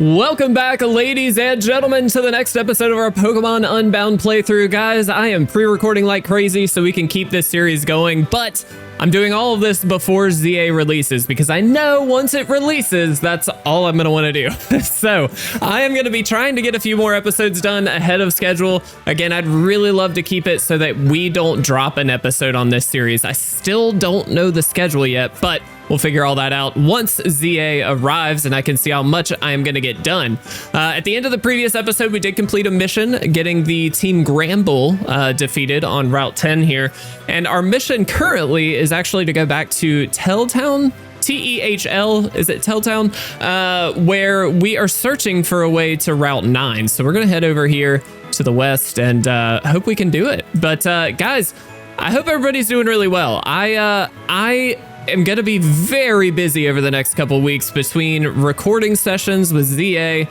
Welcome back, ladies and gentlemen, to the next episode of our Pokemon Unbound playthrough. Guys, I am pre-recording like crazy so we can keep this series going, but I'm doing all of this before ZA releases because I know once it releases, that's all I'm going to want to do. So I am going to be trying to get a few more episodes done ahead of schedule. Again, I'd really love to keep it so that we don't drop an episode on this series. I still don't know the schedule yet, but we'll figure all that out once ZA arrives and I can see how much I am going to get done. At the end of the previous episode, we did complete a mission, getting the Team Gramble defeated on Route 10 here. And our mission currently is actually to go back to Telltown, T-E-H-L, is it Telltown? Where we are searching for a way to Route 9. So we're going to head over here to the west and hope we can do it. But guys, I hope everybody's doing really well. I am going to be very busy over the next couple weeks between recording sessions with ZA,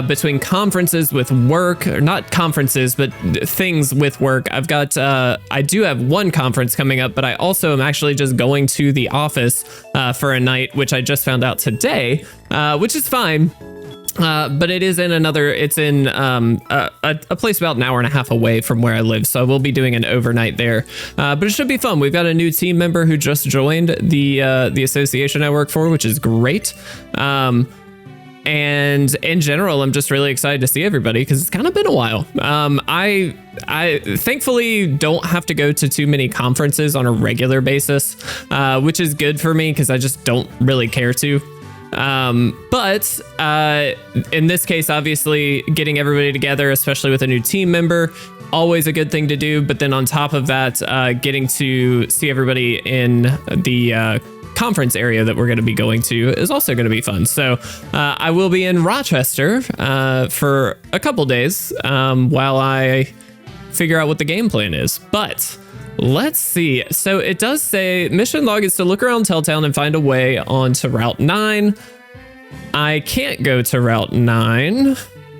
between conferences with work, or not conferences, but things with work. I've got, I do have one conference coming up, but I also am actually just going to the office for a night, which I just found out today, which is fine. But it is in another, it's in a place about an hour and a half away from where I live. So I will be doing an overnight there. But it should be fun. We've got a new team member who just joined the association I work for, which is great. And in general, I'm just really excited to see everybody because it's kind of been a while. I thankfully don't have to go to too many conferences on a regular basis, which is good for me because I just don't really care to. But in this case, obviously getting everybody together, especially with a new team member, always a good thing to do. But then on top of that, getting to see everybody in the conference area that we're going to be going to is also going to be fun. So I will be in Rochester for a couple days while I figure out what the game plan is. But let's see. So it does say mission log is to look around Telltown and find a way onto Route 9. I can't go to Route 9.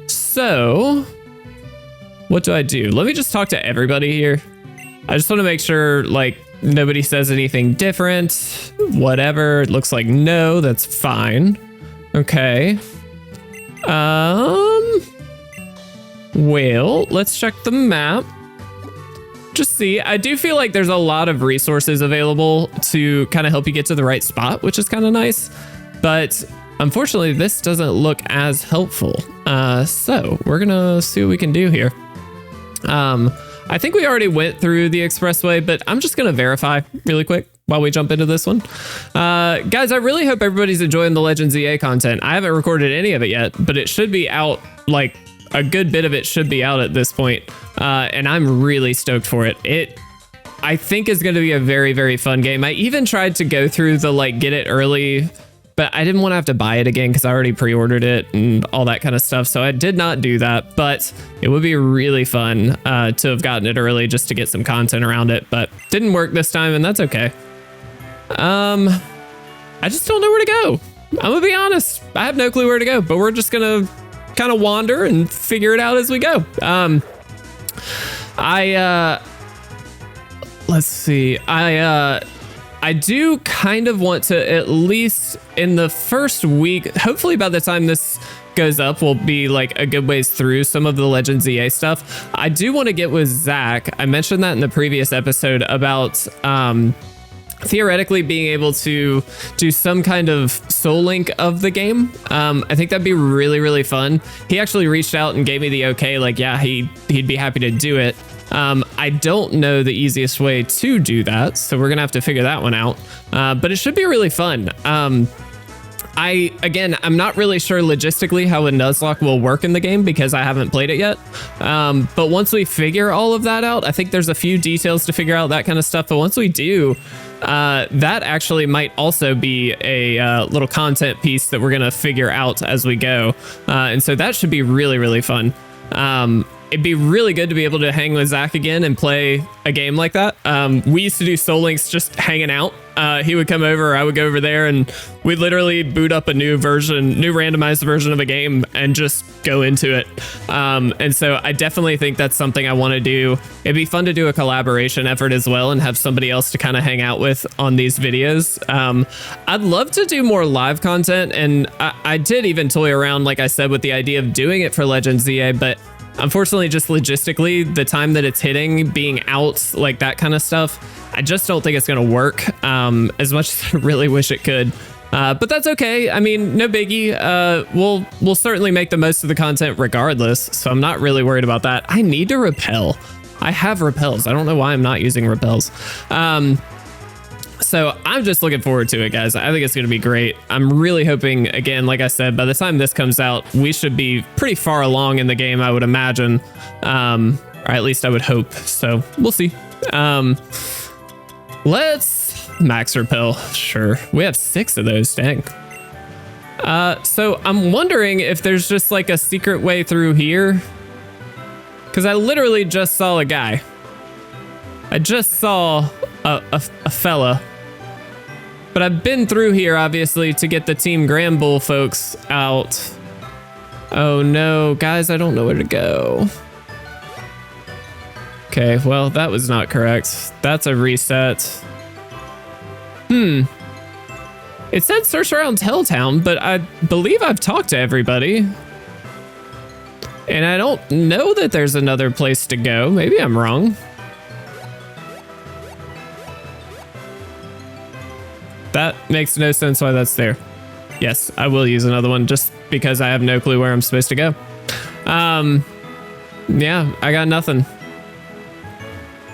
So what do I do? Let me just talk to everybody here. I just want to make sure like nobody says anything different. Whatever. It looks like no, that's fine. Okay. Well, let's check the map. Just see, I do feel like there's a lot of resources available to kind of help you get to the right spot, which is kind of nice. But unfortunately, this doesn't look as helpful. So we're going to see what we can do here. I think we already went through the expressway, but I'm just going to verify really quick while we jump into this one. Guys, I really hope everybody's enjoying the Legends EA content. I haven't recorded any of it yet, but it should be out, like a good bit of it should be out at this point. And I'm really stoked for it. It, I think, is going to be a very, very fun game. I even tried to go through the like get it early, but I didn't want to have to buy it again because I already pre-ordered it and all that kind of stuff. So I did not do that, but it would be really fun to have gotten it early just to get some content around it, but didn't work this time and that's okay. I just don't know where to go. I'm gonna be honest. I have no clue where to go, but we're just gonna kind of wander and figure it out as we go. Let's see. I do kind of want to, at least in the first week, hopefully by the time this goes up, we'll be like a good ways through some of the Legends EA stuff. I do want to get with Zach. I mentioned that in the previous episode about theoretically being able to do some kind of soul link of the game. I think that'd be really, really fun. He actually reached out and gave me the okay, like, yeah, he'd be happy to do it. I don't know the easiest way to do that, so we're gonna have to figure that one out. But it should be really fun. I'm not really sure logistically how a Nuzlocke will work in the game because I haven't played it yet. But once we figure all of that out, I think there's a few details to figure out, that kind of stuff. But once we do, that actually might also be a little content piece that we're gonna figure out as we go. And so that should be really, really fun. It'd be really good to be able to hang with Zach again and play a game like that. We used to do Soul Links just hanging out He would come over, I would go over there, and we'd literally boot up a new randomized version of a game and just go into it. And so I definitely think that's something I want to do. It'd be fun to do a collaboration effort as well and have somebody else to kind of hang out with on these videos. I'd love to do more live content, and I did even toy around, like I said, with the idea of doing it for Legends ZA, but unfortunately, just logistically, the time that it's hitting, being out, like that kind of stuff, I just don't think it's going to work as much as I really wish it could. But that's okay. I mean, no biggie. We'll certainly make the most of the content regardless, so I'm not really worried about that. I need to repel. I have repels. I don't know why I'm not using repels. So I'm just looking forward to it, guys. I think it's going to be great. I'm really hoping, again, like I said, by the time this comes out, we should be pretty far along in the game, I would imagine. Or at least I would hope. So we'll see. Let's max repel. Sure. We have 6 of those. Dang. So I'm wondering if there's just like a secret way through here. Because I literally just saw a guy. I just saw a fella. But I've been through here, obviously, to get the Team Granbull folks out. Oh no, guys, I don't know where to go. Okay, well, that was not correct. That's a reset. It said search around Helltown, but I believe I've talked to everybody. And I don't know that there's another place to go. Maybe I'm wrong. That makes no sense why that's there. Yes, I will use another one just because I have no clue where I'm supposed to go. Yeah, I got nothing.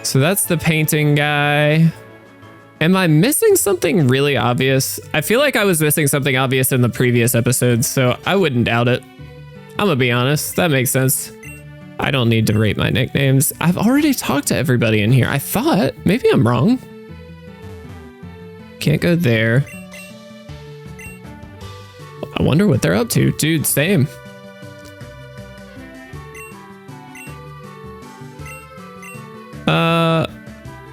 So that's the painting guy. Am I missing something really obvious? I feel like I was missing something obvious in the previous episodes, so I wouldn't doubt it. I'm gonna be honest, that makes sense. I don't need to rate my nicknames. I've already talked to everybody in here. I thought, maybe I'm wrong. Can't go there. I wonder what they're up to. Dude, same.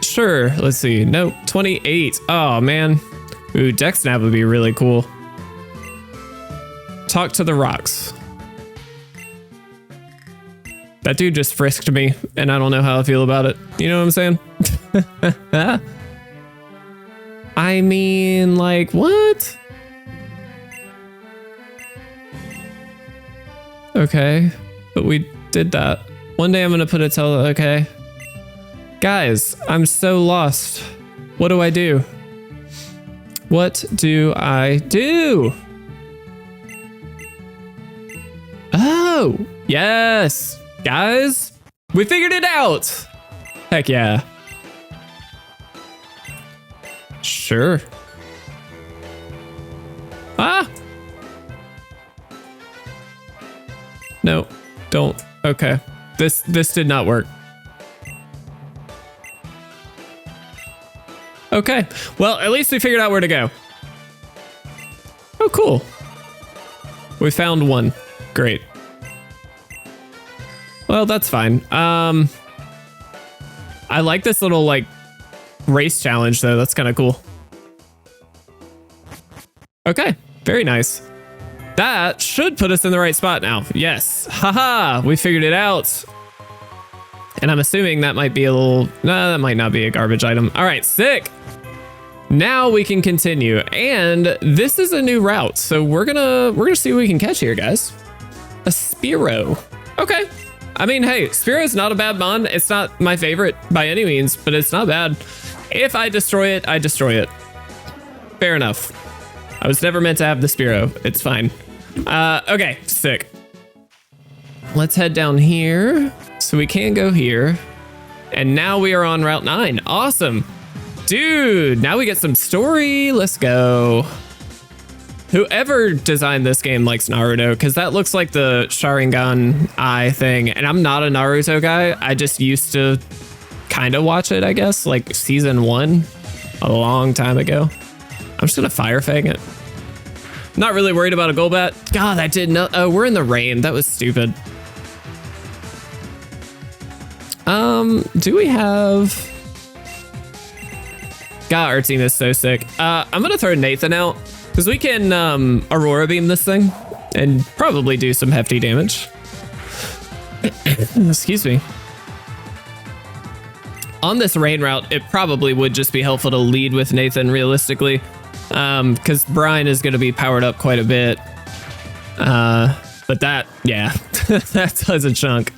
Sure. Let's see. Nope. 28. Oh, man. Ooh, deck snap would be really cool. Talk to the rocks. That dude just frisked me, and I don't know how I feel about it. You know what I'm saying? I mean, like, what? Okay, but we did that. One day I'm gonna put a okay. Guys, I'm so lost. What do I do? What do I do? Oh, yes. Guys, we figured it out. Heck yeah. Sure. Ah. No, don't. Okay. This did not work. Okay. Well, at least we figured out where to go. Oh, cool. We found one. Great. Well, that's fine. I like this little, like, race challenge, though. That's kind of cool. Okay. Very nice. That should put us in the right spot now. Yes. Haha. We figured it out. And I'm assuming that might be a little... No, that might not be a garbage item. All right. Sick. Now we can continue. And this is a new route. So we're gonna see what we can catch here, guys. A Spearow. Okay. I mean, hey, Spearow's not a bad mon. It's not my favorite by any means, but it's not bad. If I destroy it, I destroy it. Fair enough. I was never meant to have the Spearow. It's fine. Okay, sick. Let's head down here. So we can go here. And now we are on Route 9. Awesome. Dude, now we get some story. Let's go. Whoever designed this game likes Naruto, because that looks like the Sharingan eye thing. And I'm not a Naruto guy. I just used to kind of watch it, I guess, like season 1 a long time ago. I'm just going to fire fang it. Not really worried about a Golbat. God, that did not. Oh, we're in the rain. That was stupid. Do we have... God, our team is so sick. I'm gonna throw Nathan out because we can Aurora Beam this thing and probably do some hefty damage. Excuse me. On this rain route, it probably would just be helpful to lead with Nathan realistically, because Brian is going to be powered up quite a bit. But that, yeah, that does a chunk.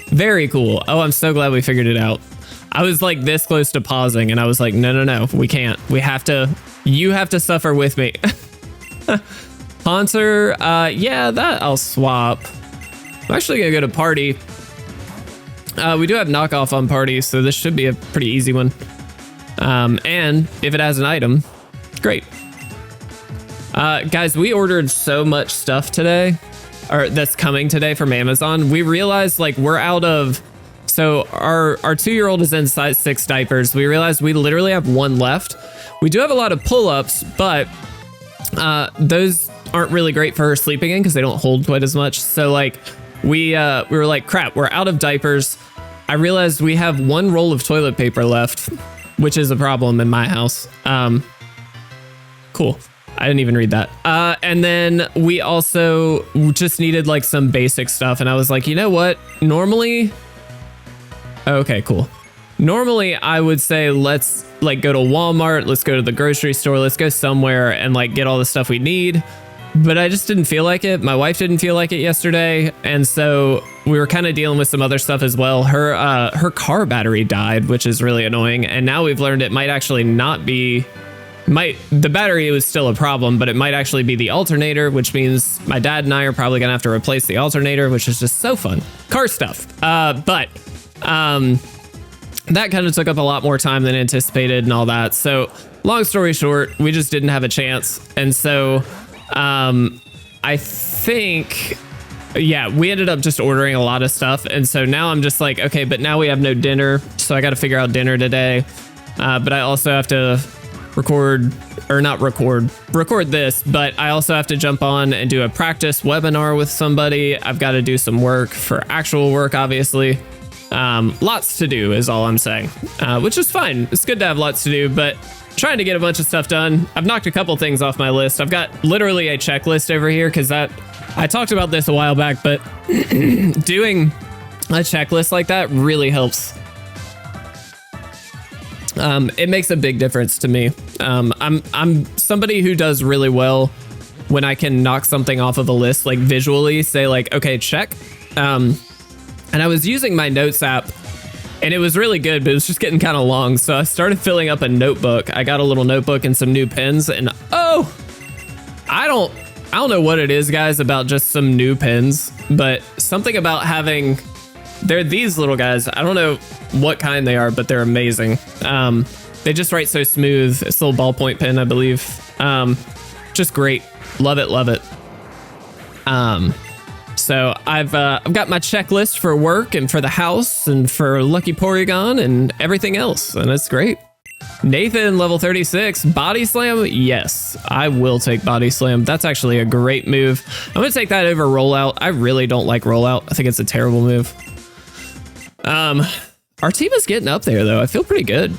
Very cool. Oh, I'm so glad we figured it out. I was like this close to pausing and I was like, no, we can't. We have to, you have to suffer with me. Haunter, yeah, that I'll swap. I'm actually going to go to party. We do have knockoff on party, so this should be a pretty easy one. And if it has an item, great. Guys, we ordered so much stuff today, or that's coming today from Amazon. We realized like we're out of, so our 2-year-old is in size 6 diapers. We realized we literally have 1 left. We do have a lot of pull-ups, but those aren't really great for her sleeping in because they don't hold quite as much. So like we were like, crap, we're out of diapers. I realized we have 1 roll of toilet paper left, which is a problem in my house. Cool. I didn't even read that. And then we also just needed like some basic stuff. And I was like, you know what? Normally, okay, cool. Normally I would say, let's like go to Walmart. Let's go to the grocery store. Let's go somewhere and like get all the stuff we need. But I just didn't feel like it. My wife didn't feel like it yesterday. And so we were kind of dealing with some other stuff as well. Her car battery died, which is really annoying. And now we've learned it might actually not be, the battery was still a problem, but it might actually be the alternator, which means my dad and I are probably gonna have to replace the alternator, which is just so fun. Car stuff. But that kind of took up a lot more time than anticipated and all that. So long story short, we just didn't have a chance. And so I think, yeah, we ended up just ordering a lot of stuff. And so now I'm just like, okay, but now we have no dinner. So I got to figure out dinner today. But I also have to record this, but I also have to jump on and do a practice webinar with somebody. I've got to do some work for actual work, obviously. Lots to do is all I'm saying, which is fine. It's good to have lots to do, but trying to get a bunch of stuff done. I've knocked a couple things off my list. I've got literally a checklist over here because I talked about this a while back, but doing a checklist like that really helps. It makes a big difference to me. I'm somebody who does really well when I can knock something off of a list, like visually say like, okay, check. And I was using my notes app and it was really good, but it was just getting kind of long. So I started filling up a notebook. I got a little notebook and some new pens and I don't know what it is, guys, about just some new pens, but something about having, they're these little guys. I don't know what kind they are, but they're amazing. They just write so smooth. It's a little ballpoint pen, I believe. Just great. Love it. Love it. So I've got my checklist for work and for the house and for LuckyPorygon and everything else. And it's great. Nathan, level 36, body slam. Yes, I will take body slam. That's actually a great move. I'm going to take that over rollout. I really don't like rollout. I think it's a terrible move. Our team is getting up there though. I feel pretty good.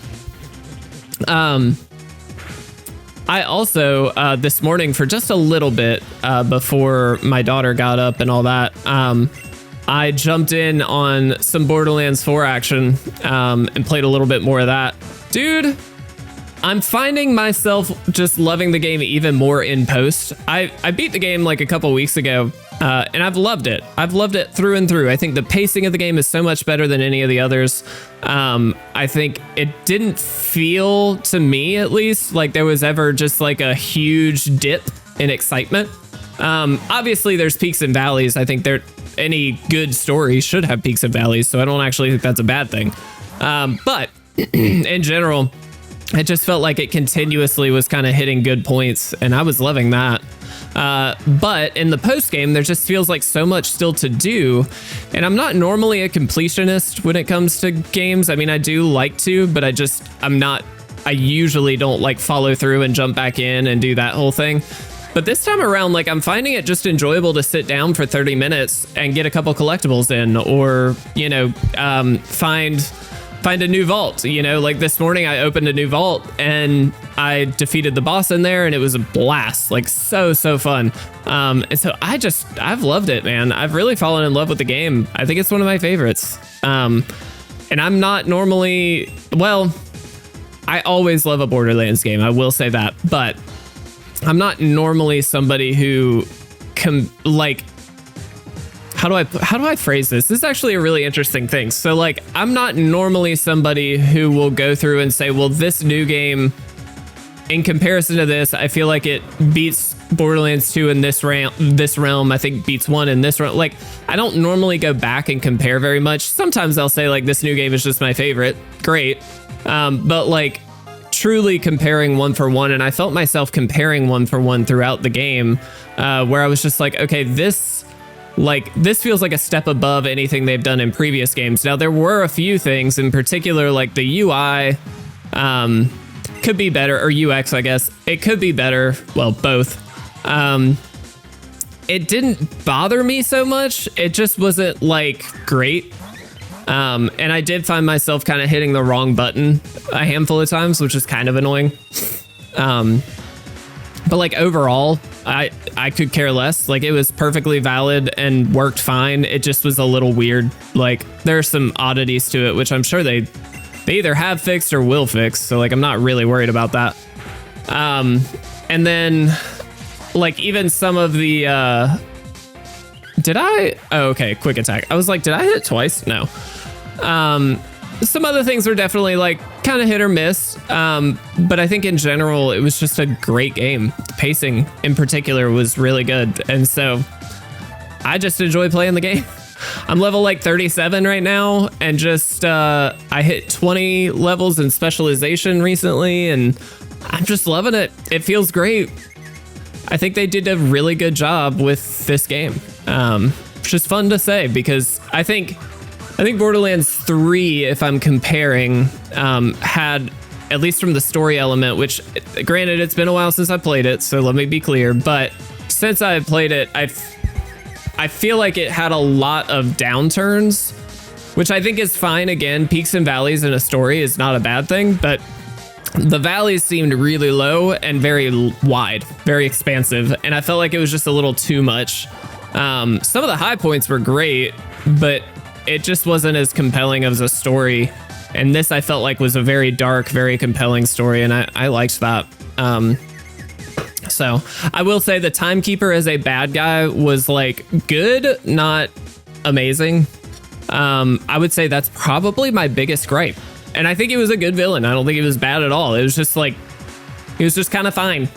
I also, this morning for just a little bit, before my daughter got up and all that, I jumped in on some Borderlands 4 action, and played a little bit more of that. Dude, I'm finding myself just loving the game even more in post. I beat the game like a couple weeks ago, and I've loved it. I've loved it through and through. I think the pacing of the game is so much better than any of the others. I think it didn't feel, to me at least, like there was ever just like a huge dip in excitement. Obviously there's peaks and valleys. I think any good story should have peaks and valleys, so I don't actually think that's a bad thing. But in general, it just felt like it continuously was kind of hitting good points, and I was loving that. But in the post game, there just feels like so much still to do. And I'm not normally a completionist when it comes to games. I mean, I do like to, but I usually don't like follow through and jump back in and do that whole thing. But this time around, like I'm finding it just enjoyable to sit down for 30 minutes and get a couple collectibles in, or, find find a new vault. You know, like this morning I opened a new vault and I defeated the boss in there, and it was a blast, like so fun. And so I've loved it, man. I've really fallen in love with the game. I think it's one of my favorites. And I'm not normally, well, I always love a Borderlands game, I will say that, but I'm not normally somebody who like, how do I phrase this? This is actually a really interesting thing. So like, I'm not normally somebody who will go through and say, well, this new game, in comparison to this, I feel like it beats Borderlands 2 in this realm. I think beats 1 in this realm. Like, I don't normally go back and compare very much. Sometimes I'll say like, this new game is just my favorite. Great. But like, truly comparing one for one, and I felt myself comparing one for one throughout the game, where I was just like, okay, this feels like a step above anything they've done in previous games. Now, there were a few things in particular, like the UI could be better, or UX, I guess. It could be better. Well, both. It didn't bother me so much. It just wasn't like great. And I did find myself kind of hitting the wrong button a handful of times, which is kind of annoying. But like overall, I could care less. Like, it was perfectly valid and worked fine. It just was a little weird. Like, there's some oddities to it, which I'm sure they either have fixed or will fix. So like, I'm not really worried about that. And then like, even some of the, okay, quick attack. I was like, did I hit it twice? No. Some other things were definitely like kind of hit or miss. But I think in general, it was just a great game. The pacing in particular was really good. And so I just enjoy playing the game. I'm level like 37 right now, and just I hit 20 levels in specialization recently, and I'm just loving it. It feels great. I think they did a really good job with this game, which is fun to say, because I think Borderlands 3, if I'm comparing, had, at least from the story element, which granted, it's been a while since I played it, so let me be clear, but since I played it, I feel like it had a lot of downturns, which I think is fine. Again, peaks and valleys in a story is not a bad thing, but the valleys seemed really low and very wide, very expansive, and I felt like it was just a little too much. Some of the high points were great, but it just wasn't as compelling as a story, and this I felt like was a very dark, very compelling story, and I liked that. So I will say the Timekeeper as a bad guy was like good, not amazing. I would say that's probably my biggest gripe. And I think he was a good villain. I don't think he was bad at all. It was just like, he was just kind of fine.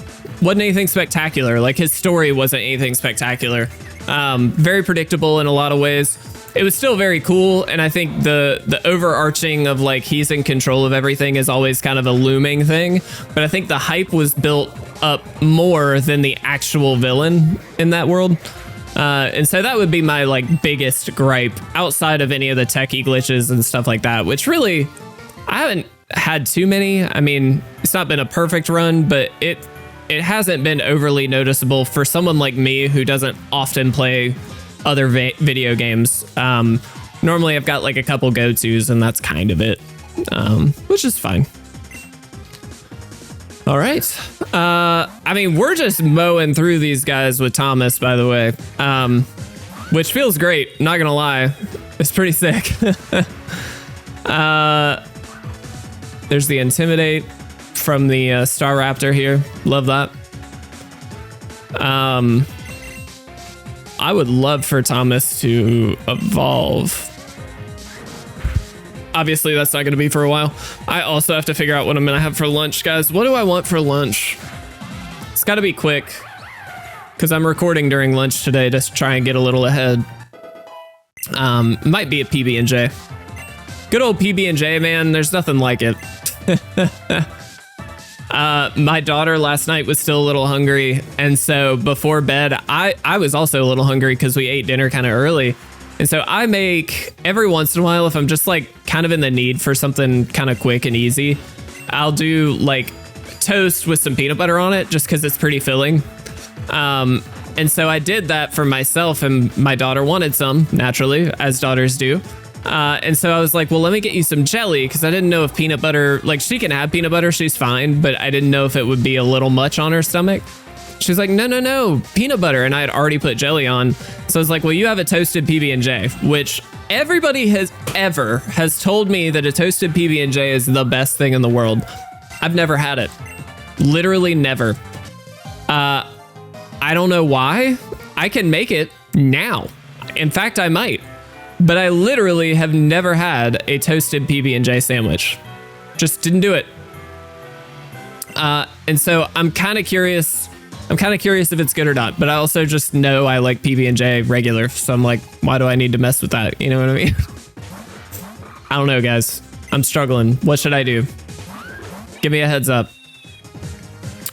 Wasn't anything spectacular. Like, his story wasn't anything spectacular. Very predictable in a lot of ways. It was still very cool. And I think the overarching of like, he's in control of everything is always kind of a looming thing. But I think the hype was built up more than the actual villain in that world. And so that would be my like biggest gripe, outside of any of the techie glitches and stuff like that, which really, I haven't had too many. I mean, it's not been a perfect run, but it hasn't been overly noticeable for someone like me who doesn't often play other video games. Normally I've got like a couple go-tos, and that's kind of it, which is fine. All right. I mean, we're just mowing through these guys with Thomas, by the way, which feels great. Not gonna lie, it's pretty sick. There's the Intimidate from the Star Raptor here. Love that. I would love for Thomas to evolve. Obviously, that's not going to be for a while. I also have to figure out what I'm going to have for lunch, guys. What do I want for lunch? It's got to be quick, because I'm recording during lunch today to try and get a little ahead. Might be a PB&J. Good old PB&J, man. There's nothing like it. My daughter last night was still a little hungry, and so before bed, I was also a little hungry because we ate dinner kind of early. And so I make, every once in a while, if I'm just like kind of in the need for something kind of quick and easy, I'll do like toast with some peanut butter on it, just because it's pretty filling. And so I did that for myself, and my daughter wanted some, naturally, as daughters do. And so I was like, well, let me get you some jelly, because I didn't know if peanut butter, like she can have peanut butter, she's fine, but I didn't know if it would be a little much on her stomach. She's like, no, peanut butter. And I had already put jelly on. So I was like, well, you have a toasted PB&J, which everybody has told me that a toasted PB&J is the best thing in the world. I've never had it. Literally never. I don't know why. I can make it now. In fact, I might. But I literally have never had a toasted PB&J sandwich. Just didn't do it. And so I'm kind of curious. I'm kind of curious if it's good or not, but I also just know I like PB&J regular. So I'm like, why do I need to mess with that? You know what I mean? I don't know, guys. I'm struggling. What should I do? Give me a heads up.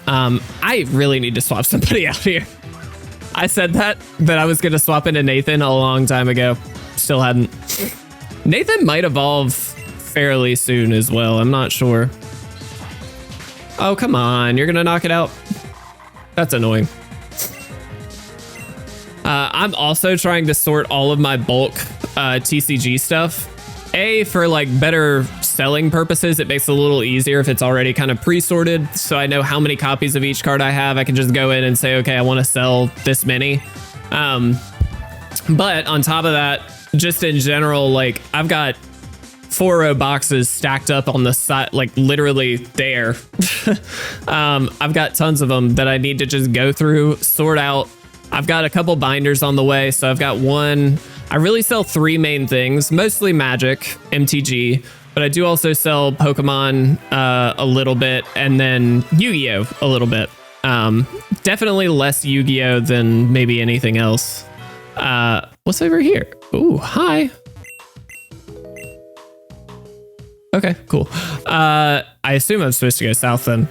I really need to swap somebody out here. I said that I was going to swap into Nathan a long time ago. Still hadn't. Nathan might evolve fairly soon as well. I'm not sure. Oh, come on. You're going to knock it out? That's annoying. I'm also trying to sort all of my bulk TCG stuff. For like better selling purposes, it makes it a little easier if it's already kind of pre-sorted. So I know how many copies of each card I have. I can just go in and say, okay, I want to sell this many. But on top of that, just in general, like I've got 4-row boxes stacked up on the side, like literally there. I've got tons of them that I need to just go through, sort out. I've got a couple binders on the way. So I've got one. I really sell 3 main things, mostly Magic, MTG, but I do also sell Pokemon a little bit, and then Yu-Gi-Oh! A little bit. Definitely less Yu-Gi-Oh! Than maybe anything else. What's over here? Ooh, hi. Okay, cool. I assume I'm supposed to go south then.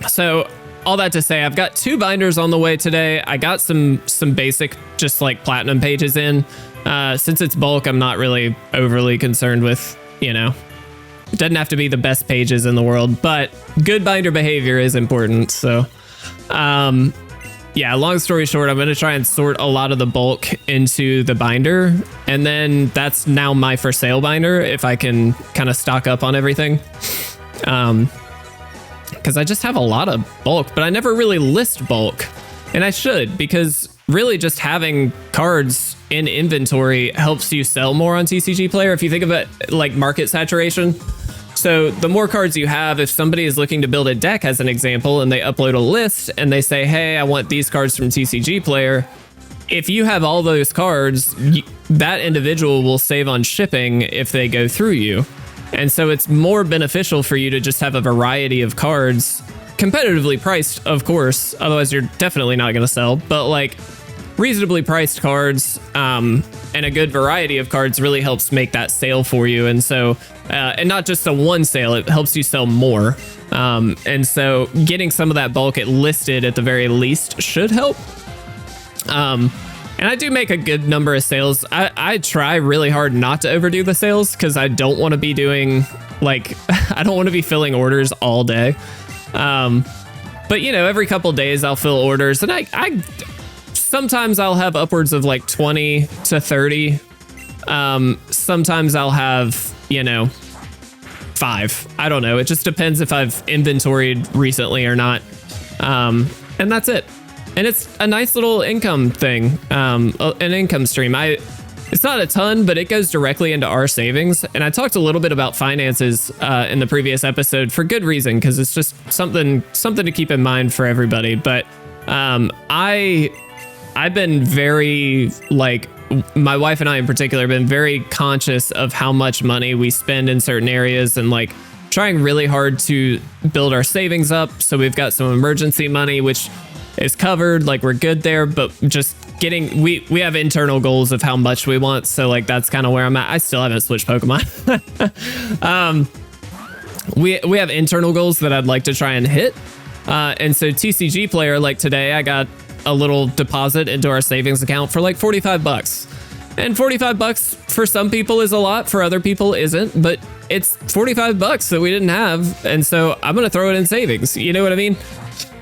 So all that to say, I've got 2 binders on the way today. I got some basic, just like platinum pages in. Since it's bulk, I'm not really overly concerned with, you know, it doesn't have to be the best pages in the world, but good binder behavior is important. So, yeah, long story short, I'm going to try and sort a lot of the bulk into the binder. And then that's now my for sale binder, if I can kind of stock up on everything. Because I just have a lot of bulk, but I never really list bulk. And I should, because really just having cards in inventory helps you sell more on TCG Player. If you think of it like market saturation. So the more cards you have, if somebody is looking to build a deck as an example, and they upload a list and they say, hey, I want these cards from TCG Player. If you have all those cards, that individual will save on shipping if they go through you. And so it's more beneficial for you to just have a variety of cards, competitively priced, of course. Otherwise, you're definitely not going to sell. But like reasonably priced cards and a good variety of cards really helps make that sale for you. And so, and not just a one sale, it helps you sell more. And so getting some of that bulk listed at the very least should help. And I do make a good number of sales. I try really hard not to overdo the sales because I don't want to be doing like, I don't want to be filling orders all day. But you know, every couple days I'll fill orders, and I sometimes I'll have upwards of like 20 to 30. Sometimes I'll have, you know, 5. I don't know. It just depends if I've inventoried recently or not. And that's it. And it's a nice little income thing, an income stream. It's not a ton, but it goes directly into our savings. And I talked a little bit about finances in the previous episode for good reason, because it's just something to keep in mind for everybody. But I've been very, like, my wife and I in particular have been very conscious of how much money we spend in certain areas, and like trying really hard to build our savings up. So we've got some emergency money, which is covered, like we're good there, but just getting, we have internal goals of how much we want. So like, that's kind of where I'm at. I still haven't switched Pokemon. We have internal goals that I'd like to try and hit. And so TCG Player, like today, I got a little deposit into our savings account for like $45. And $45 for some people is a lot, for other people isn't, but it's $45 that we didn't have. And so I'm going to throw it in savings. You know what I mean?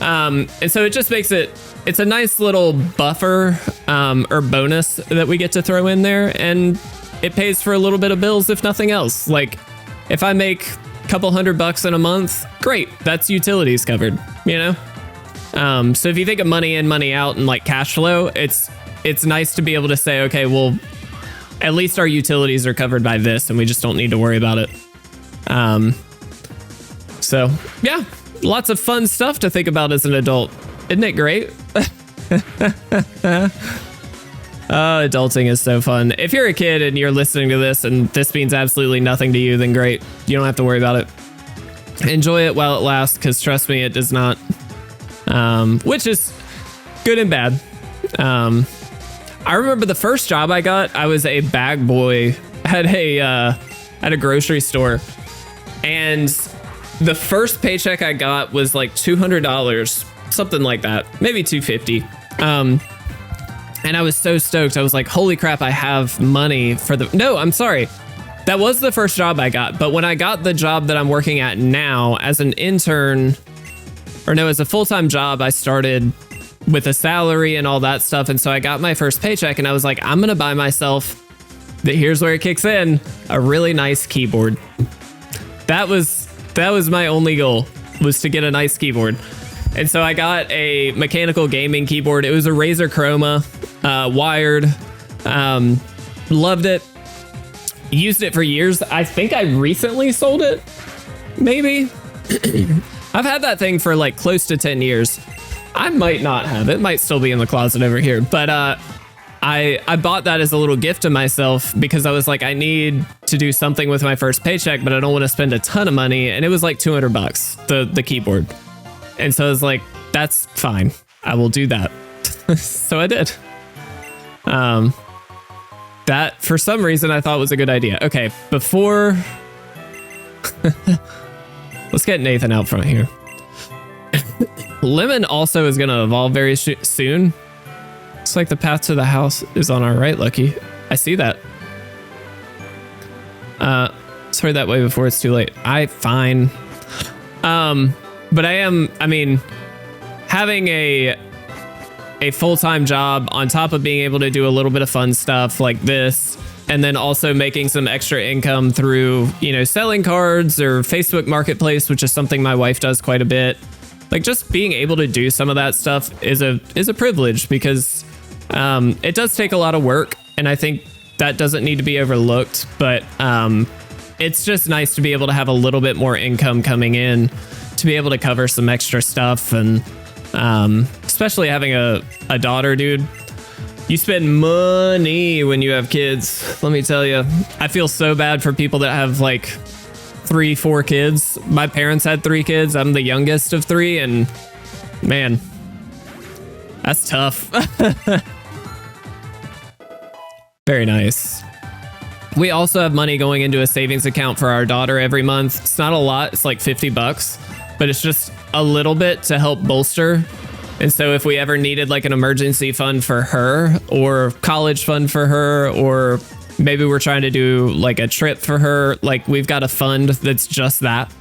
And so it just makes it's a nice little buffer or bonus that we get to throw in there. And it pays for a little bit of bills, if nothing else. Like, if I make a couple $100 in a month, great, that's utilities covered, you know? So if you think of money in, money out, and like cash flow, it's nice to be able to say, okay, well, at least our utilities are covered by this, and we just don't need to worry about it. So yeah, lots of fun stuff to think about as an adult. Isn't it great? Adulting is so fun. If you're a kid and you're listening to this and this means absolutely nothing to you, then great. You don't have to worry about it. Enjoy it while it lasts, because trust me, it does not. Which is good and bad. I remember the first job I got, I was a bag boy at a grocery store. And the first paycheck I got was like $200, something like that, maybe $250. And I was so stoked. I was like, holy crap, I have money for no, I'm sorry. That was the first job I got. But when I got the job that I'm working at now as an intern, or no, as a full-time job, I started with a salary and all that stuff. And so I got my first paycheck and I was like, I'm going to buy myself, here's where it kicks in, a really nice keyboard. That was my only goal, was to get a nice keyboard. And so I got a mechanical gaming keyboard. It was a Razer Chroma, wired. Loved it. Used it for years. I think I recently sold it. Maybe. I've had that thing for like close to 10 years. I might not have it. Might still be in the closet over here. But I bought that as a little gift to myself because I was like, I need to do something with my first paycheck, but I don't want to spend a ton of money. And it was like $200, the keyboard. And so I was like, that's fine. I will do that. So I did. That, for some reason, I thought was a good idea. Okay, before... Let's get Nathan out front here. Lemon also is going to evolve very soon. It's like the path to the house is on our right, Lucky. I see that. Let's hurry that way before it's too late. Fine. But I mean, having a full-time job on top of being able to do a little bit of fun stuff like this, and then also making some extra income through, selling cards or Facebook Marketplace, which is something my wife does quite a bit. Like, just being able to do some of that stuff is a privilege, because it does take a lot of work, and I think that doesn't need to be overlooked. But it's just nice to be able to have a little bit more income coming in, to be able to cover some extra stuff. And especially having a daughter, dude, you spend money when you have kids. Let me tell you, I feel so bad for people that have like 3-4 kids. My parents had 3 kids. I'm the youngest of 3, and man, that's tough. Very nice. We also have money going into a savings account for our daughter every month. It's not a lot. It's like $50, but it's just a little bit to help bolster. And so if we ever needed like an emergency fund for her, or college fund for her, or maybe we're trying to do like a trip for her, like we've got a fund that's just that.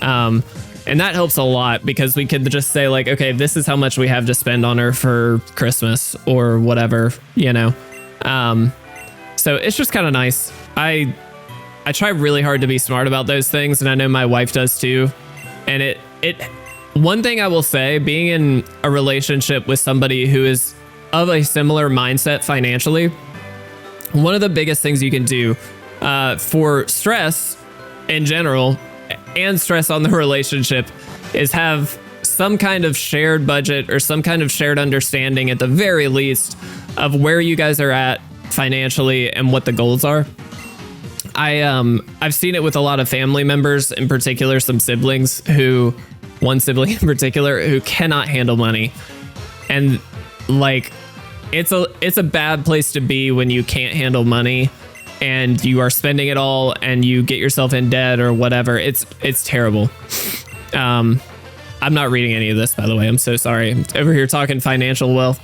And that helps a lot, because we could just say like, okay, this is how much we have to spend on her for Christmas or whatever, So it's just kind of nice. I try really hard to be smart about those things, and I know my wife does too. And one thing I will say, being in a relationship with somebody who is of a similar mindset financially, one of the biggest things you can do for stress in general and stress on the relationship is have some kind of shared budget or some kind of shared understanding, at the very least, of where you guys are at financially and what the goals are. I've seen it with a lot of family members, in particular some siblings, one sibling in particular who cannot handle money. And like, it's a bad place to be when you can't handle money and you are spending it all and you get yourself in debt or whatever. It's terrible. I'm not reading any of this, by the way. I'm so sorry. I'm over here talking financial wealth.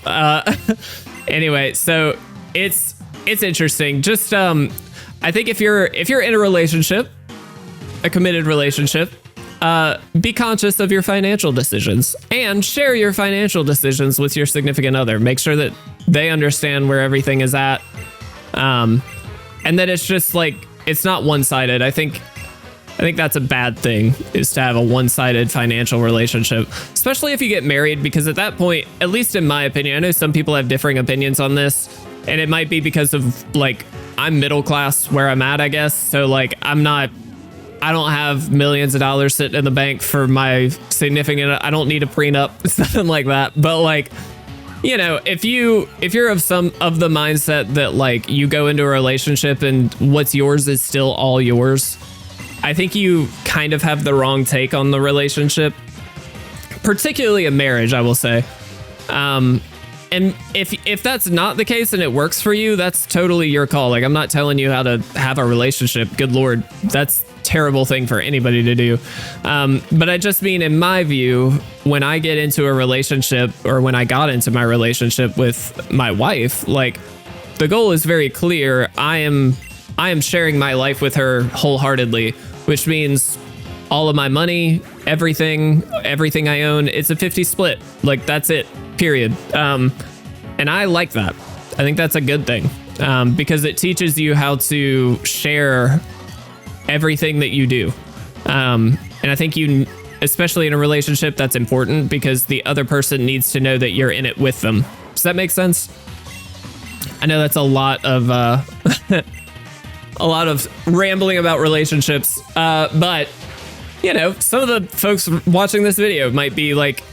Anyway, so it's interesting. Just I think if you're in a relationship, a committed relationship, be conscious of your financial decisions and share your financial decisions with your significant other. Make sure that they understand where everything is at. and that it's just like, it's not one-sided. I think that's a bad thing, is to have a one-sided financial relationship, especially if you get married, because at that point, at least in my opinion, I know some people have differing opinions on this, and it might be because of like, I'm middle class where I'm at, I guess. So like, I don't have millions of dollars sitting in the bank for my significant, I don't need a prenup, something like that. But like, you know, if you're of the mindset that like you go into a relationship and what's yours is still all yours, I think you kind of have the wrong take on the relationship, particularly a marriage, I will say. And if that's not the case and it works for you, that's totally your call. Like, I'm not telling you how to have a relationship. Good Lord, that's a terrible thing for anybody to do. But I just mean, in my view, when I get into a relationship, or when I got into my relationship with my wife, like, the goal is very clear. I am sharing my life with her wholeheartedly, which means all of my money, everything I own, it's a 50 split. Like, that's it, period. And I like that. I think that's a good thing, because it teaches you how to share everything that you do. And I think especially in a relationship, that's important, because the other person needs to know that you're in it with them. Does that make sense? I know that's a lot of a lot of rambling about relationships, but you know, some of the folks watching this video might be like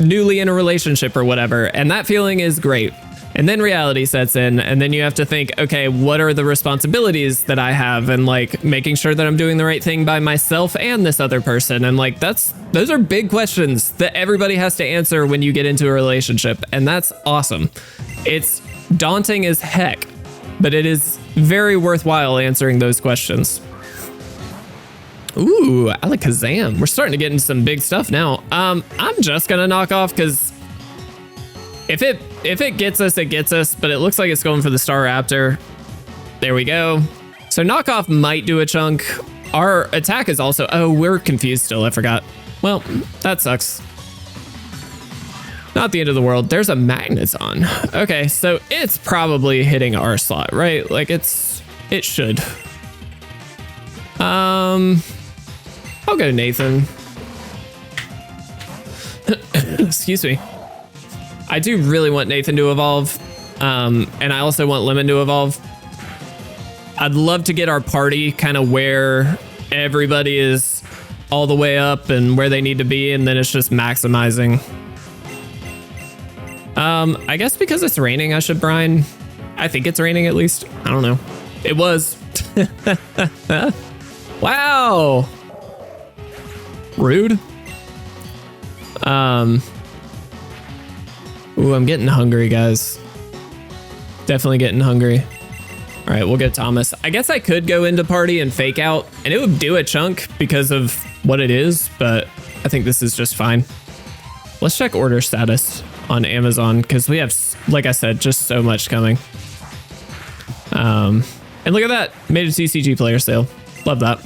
newly in a relationship or whatever, and that feeling is great. And then reality sets in, and then you have to think, okay, what are the responsibilities that I have, and like making sure that I'm doing the right thing by myself and this other person. And like, those are big questions that everybody has to answer when you get into a relationship, and that's awesome. It's daunting as heck, but it is very worthwhile answering those questions. Ooh, Alakazam. We're starting to get into some big stuff now. I'm just gonna knock off, because if it gets us, it gets us, but it looks like it's going for the Star Raptor. There we go. So knockoff might do a chunk. Our attack is also, oh, we're confused still, I forgot. Well, that sucks. Not the end of the world. There's a Magneton. Okay, so it's probably hitting our slot, right? Like, it should. I'll go Nathan. Excuse me. I do really want Nathan to evolve, and I also want Lemon to evolve. I'd love to get our party kind of where everybody is all the way up and where they need to be, and then it's just maximizing. I guess because it's raining, I should brine. I think it's raining, at least. I don't know. It was. Wow. Rude. Ooh, I'm getting hungry, guys. Definitely getting hungry. All right, we'll get Thomas. I guess I could go into party and fake out, and it would do a chunk because of what it is, but I think this is just fine. Let's check order status on Amazon, because we have, like I said, just so much coming. And look at that. Made a TCG player sale. Love that.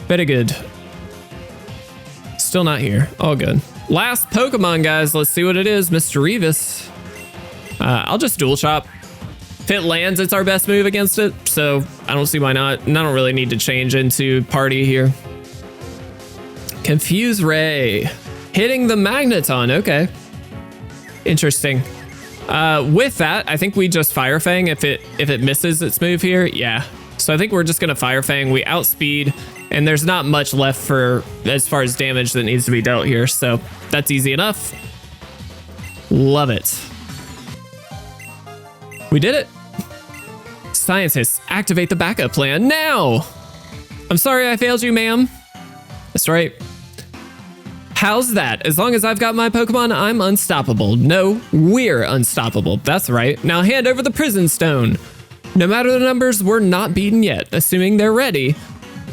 Very good. Still not here. All good. Last Pokemon, guys. Let's see what it is. Mr. Revis. I'll just dual chop. If it lands, it's our best move against it, so I don't see why not. And I don't really need to change into party here. Confuse Ray. Hitting the Magneton. Okay. Interesting. With that, I think we just Fire Fang if it misses its move here. Yeah. So I think we're just gonna Fire Fang. We outspeed, and there's not much left for as far as damage that needs to be dealt here. So that's easy enough. Love it. We did it. Scientists, activate the backup plan now. I'm sorry I failed you, ma'am. That's right. How's that? As long as I've got my Pokemon, I'm unstoppable. No, we're unstoppable. That's right. Now hand over the prison stone. No matter the numbers, we're not beaten yet, assuming they're ready.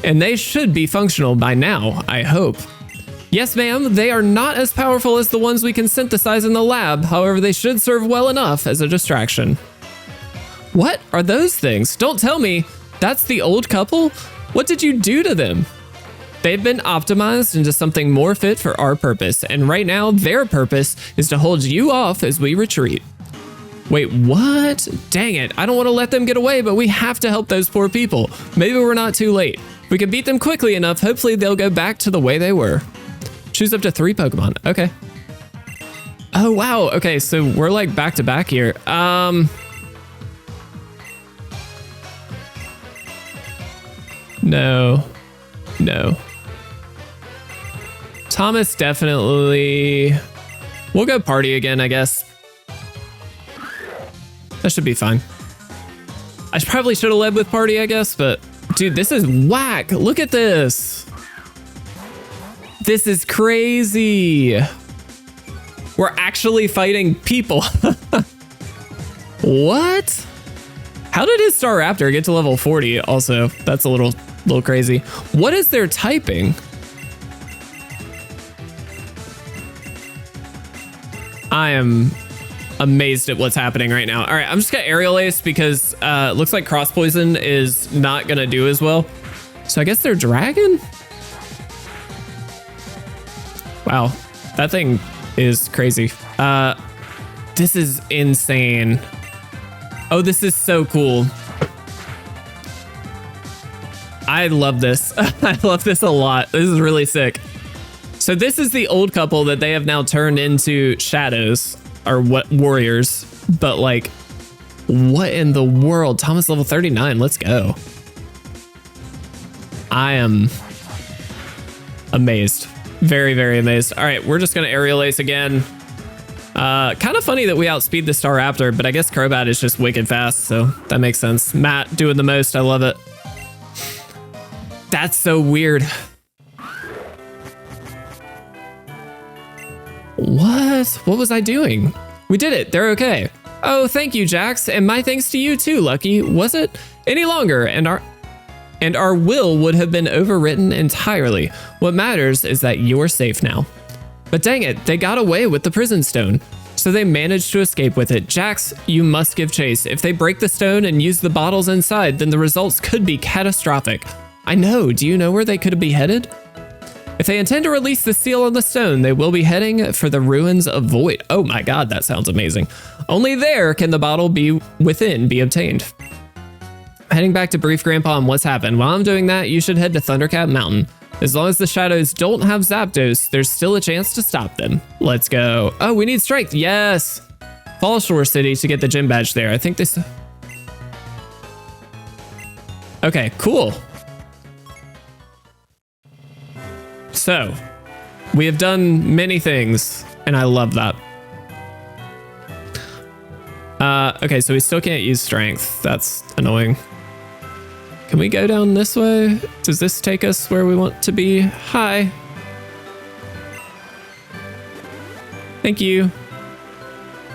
And they should be functional by now, I hope. Yes, ma'am, they are not as powerful as the ones we can synthesize in the lab. However, they should serve well enough as a distraction. What are those things? Don't tell me that's the old couple? What did you do to them? They've been optimized into something more fit for our purpose, and right now their purpose is to hold you off as we retreat. Wait, what? Dang it. I don't want to let them get away, but we have to help those poor people. Maybe we're not too late. If we can beat them quickly enough, hopefully they'll go back to the way they were. Choose up to 3 Pokemon. Okay. Oh, wow. Okay, so we're like back to back here. No. Thomas definitely... We'll go party again, I guess. That should be fine. I probably should have led with party, I guess, but dude, this is whack. Look at this. This is crazy. We're actually fighting people. What? How did his Staraptor get to level 40 also? That's a little crazy. What is their typing? I am amazed at what's happening right now. All right, I'm just gonna Aerial Ace because it looks like Cross Poison is not gonna do as well. So I guess they're Dragon? Wow, that thing is crazy. This is insane. Oh, this is so cool. I love this. I love this a lot. This is really sick. So this is the old couple that they have now turned into shadows, or what, warriors. But like, what in the world? Thomas level 39, let's go. I am amazed. Very, very amazed. All right, we're just gonna Aerial Ace again. Kind of funny that we outspeed the Staraptor, but I guess Crobat is just wicked fast, so that makes sense. Matt doing the most, I love it. That's so weird. What was I doing? We did it, they're okay. Oh, thank you, Jax, and my thanks to you too, Lucky. Was it any longer? And our will would have been overwritten entirely. What matters is that you're safe now. But dang it, they got away with the prison stone. So they managed to escape with it. Jax, you must give chase. If they break the stone and use the bottles inside, then the results could be catastrophic. I know, do you know where they could be headed? If they intend to release the seal on the stone, they will be heading for the ruins of Void. Oh my god, that sounds amazing. Only there can the bottle be obtained. Heading back to brief Grandpa on what's happened. While I'm doing that, you should head to Thundercat Mountain. As long as the shadows don't have Zapdos, there's still a chance to stop them. Let's go. Oh, we need strength. Yes. Fall Shore City to get the gym badge there. I think this... Okay, cool. So, we have done many things, and I love that. Okay, so we still can't use strength. That's annoying. Can we go down this way? Does this take us where we want to be? Hi. Thank you.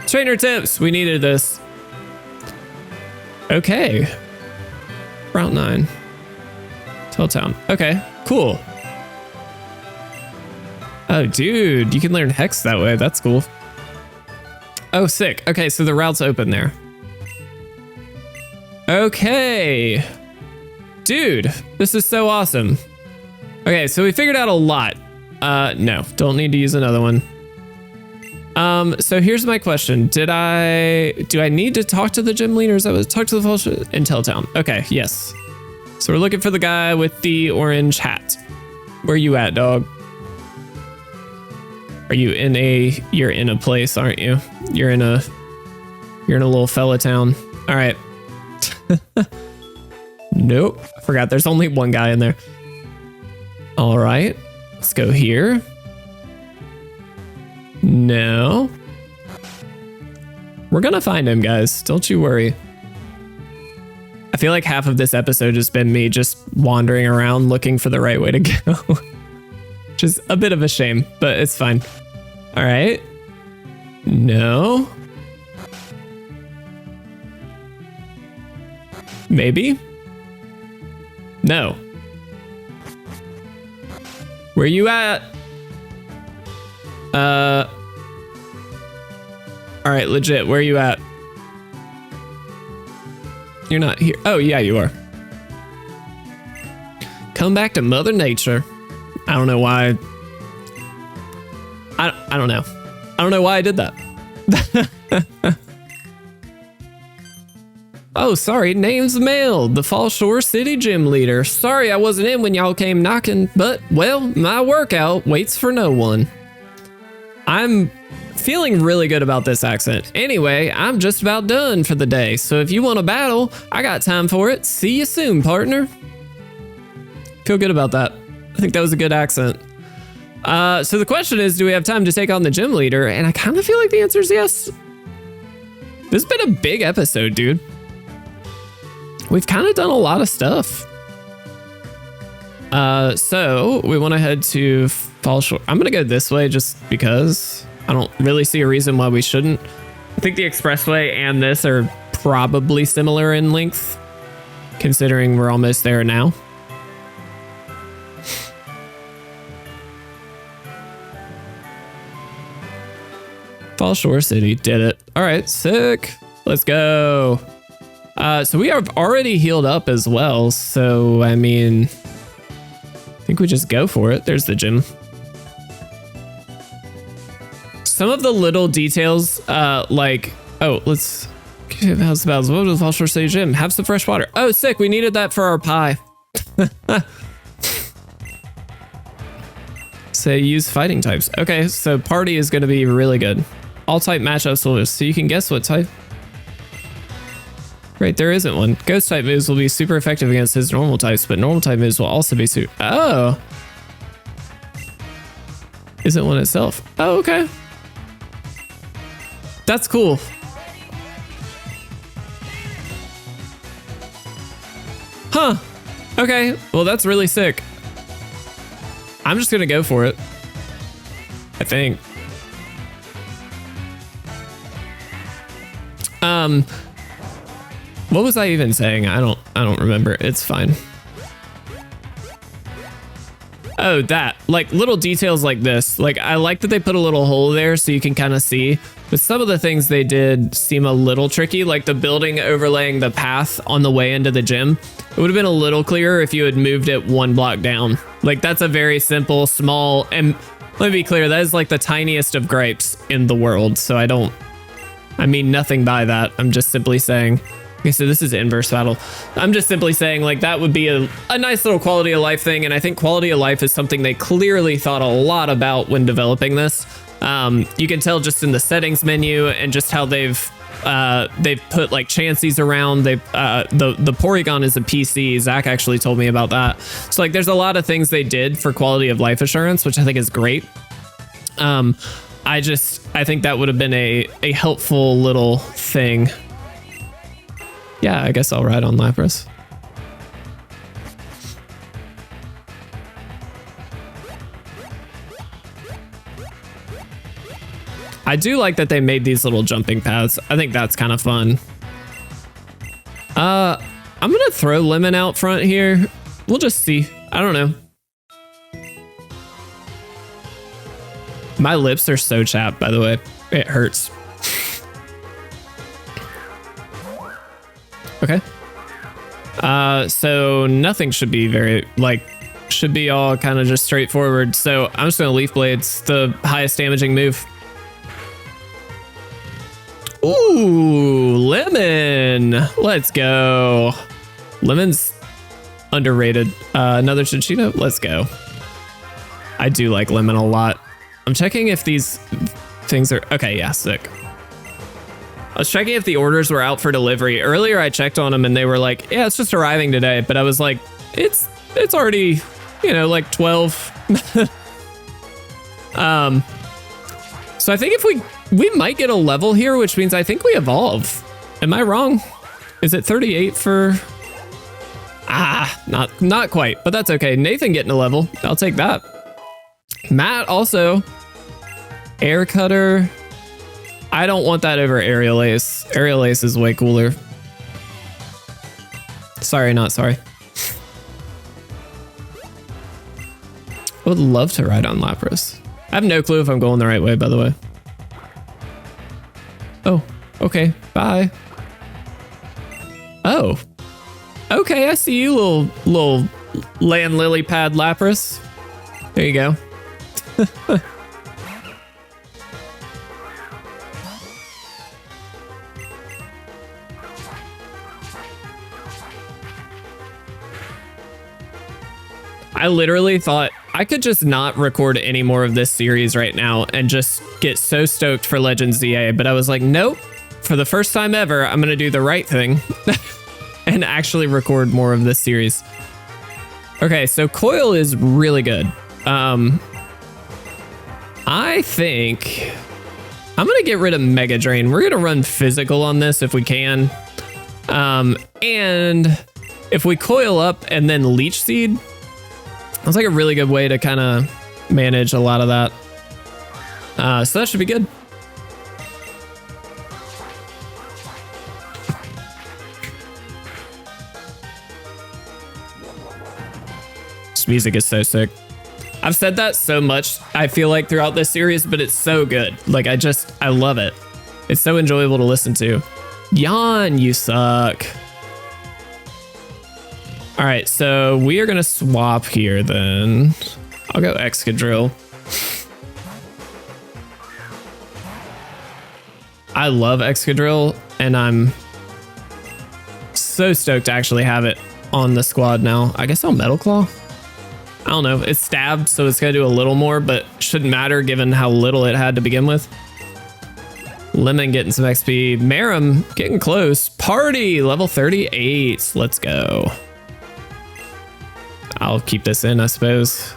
Trainer tips. We needed this. Okay. Route 9. Town. Okay, cool. Oh, dude, you can learn Hex that way. That's cool. Oh, sick. Okay, so the route's open there. Okay. Dude, this is so awesome. Okay, so we figured out a lot. No, don't need to use another one. So here's my question. Do I need to talk to the gym leaders? I was talk to the false Intel Town. Okay, yes. So we're looking for the guy with the orange hat. Where you at, dog? Are you you're in a place, aren't you? You're in a little fella town. All right. Nope, I forgot there's only one guy in there. All right, let's go here. No. We're gonna find him, guys. Don't you worry. I feel like half of this episode has been me just wandering around looking for the right way to go. Which is a bit of a shame, but it's fine. All right. No. Maybe? No. Where you at? All right, legit, where you at? You're not here. Oh, yeah, you are. Come back to Mother Nature. I don't know why. I don't know. I don't know why I did that. Oh, sorry, name's mailed. The Fall Shore City Gym Leader. Sorry I wasn't in when y'all came knocking, but, well, my workout waits for no one. I'm feeling really good about this accent. Anyway, I'm just about done for the day, so if you want to battle, I got time for it. See you soon, partner. Feel good about that. I think that was a good accent. So the question is, do we have time to take on the gym leader? And I kind of feel like the answer is yes. This has been a big episode, dude. We've kind of done a lot of stuff. So we want to head to Fall Shore. I'm going to go this way just because I don't really see a reason why we shouldn't. I think the expressway and this are probably similar in length, considering we're almost there now. Fall Shore City did it. All right, sick. Let's go. So we have already healed up as well. So, I mean, I think we just go for it. There's the gym. Some of the little details, like, oh, let's, how's the battles? What was the Fall Shore City Gym? Have some fresh water. Oh, sick. We needed that for our pie. Say use fighting types. Okay, so party is going to be really good. All type matchups will lose, so you can guess what type. Right, there isn't one. Ghost type moves will be super effective against his normal types, but normal type moves will also be super. Oh. Isn't one itself. Oh, okay. That's cool. Huh. Okay, well, that's really sick. I'm just gonna go for it. I think. What was I even saying? I don't remember. It's fine. Oh, that, like little details like this. Like, I like that they put a little hole there so you can kind of see, but some of the things they did seem a little tricky, like the building overlaying the path on the way into the gym. It would have been a little clearer if you had moved it one block down. Like, that's a very simple, small, and let me be clear, that is like the tiniest of gripes in the world. So I mean nothing by that. I'm just simply saying, okay, so this is inverse battle. I'm just simply saying, like, that would be a nice little quality of life thing. And I think quality of life is something they clearly thought a lot about when developing this. You can tell just in the settings menu and just how they've put like chances around. The Porygon is a PC. Zach actually told me about that. So like, there's a lot of things they did for quality of life assurance, which I think is great. I think that would have been a helpful little thing. Yeah, I guess I'll ride on Lapras. I do like that they made these little jumping paths. I think that's kind of fun. I'm gonna throw Lemon out front here. We'll just see. I don't know. My lips are so chapped, by the way. It hurts. Okay. So nothing should be should be all kind of just straightforward. So I'm just gonna Leaf Blades, the highest damaging move. Ooh, Lemon. Let's go. Lemon's underrated. Another Chinchino. Let's go. I do like Lemon a lot. I'm checking if these things are okay. Yeah, sick. I was checking if the orders were out for delivery. Earlier I checked on them and they were like, yeah, it's just arriving today. But I was like, it's already, like 12. So I think if we might get a level here, which means I think we evolve. Am I wrong? Is it 38 for? Not quite, but that's okay. Nathan getting a level. I'll take that. Matt also. Air Cutter. I don't want that over Aerial Ace. Aerial Ace is way cooler. Sorry, not sorry. I would love to ride on Lapras. I have no clue if I'm going the right way, by the way. Oh, okay, bye. Oh, okay, I see you, little land lily pad Lapras. There you go. I literally thought I could just not record any more of this series right now and just get so stoked for Legends ZA, but I was like, nope, for the first time ever, I'm going to do the right thing and actually record more of this series. Okay, so Coil is really good. I think I'm going to get rid of Mega Drain. We're going to run physical on this if we can. And if we Coil up and then Leech Seed, that's like a really good way to kind of manage a lot of that. So that should be good. This music is so sick. I've said that so much, I feel like, throughout this series, but it's so good. Like, I love it. It's so enjoyable to listen to. Yawn, you suck. All right, so we are gonna swap here then. I'll go Excadrill. I love Excadrill, and I'm so stoked to actually have it on the squad now. I guess I'll Metal Claw. I don't know, it's stabbed, so it's gonna do a little more, but shouldn't matter given how little it had to begin with. Lemon getting some XP. Marum getting close. Party, level 38. Let's go. I'll keep this in, I suppose.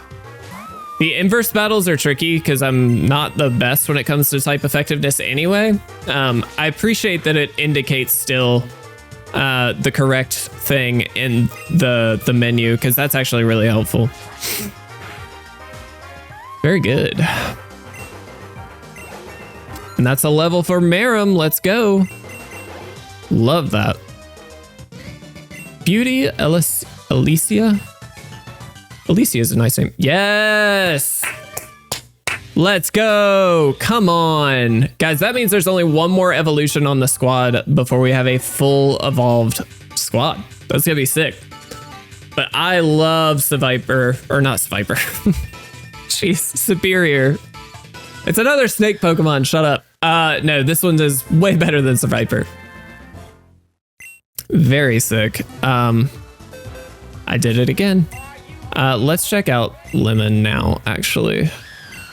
The inverse battles are tricky because I'm not the best when it comes to type effectiveness anyway. I appreciate that it indicates still the correct thing in the menu, because that's actually really helpful. Very good. And that's a level for Marum. Let's go. Love that. Beauty Alicia? Alicia is a nice name. Yes! Let's go. Come on. Guys, that means there's only one more evolution on the squad before we have a full evolved squad. That's gonna be sick. But I love Seviper, or not Seviper. Jeez, Superior. It's another snake Pokemon, shut up. No, this one is way better than Seviper. Very sick. I did it again. Let's check out Lemon now, actually.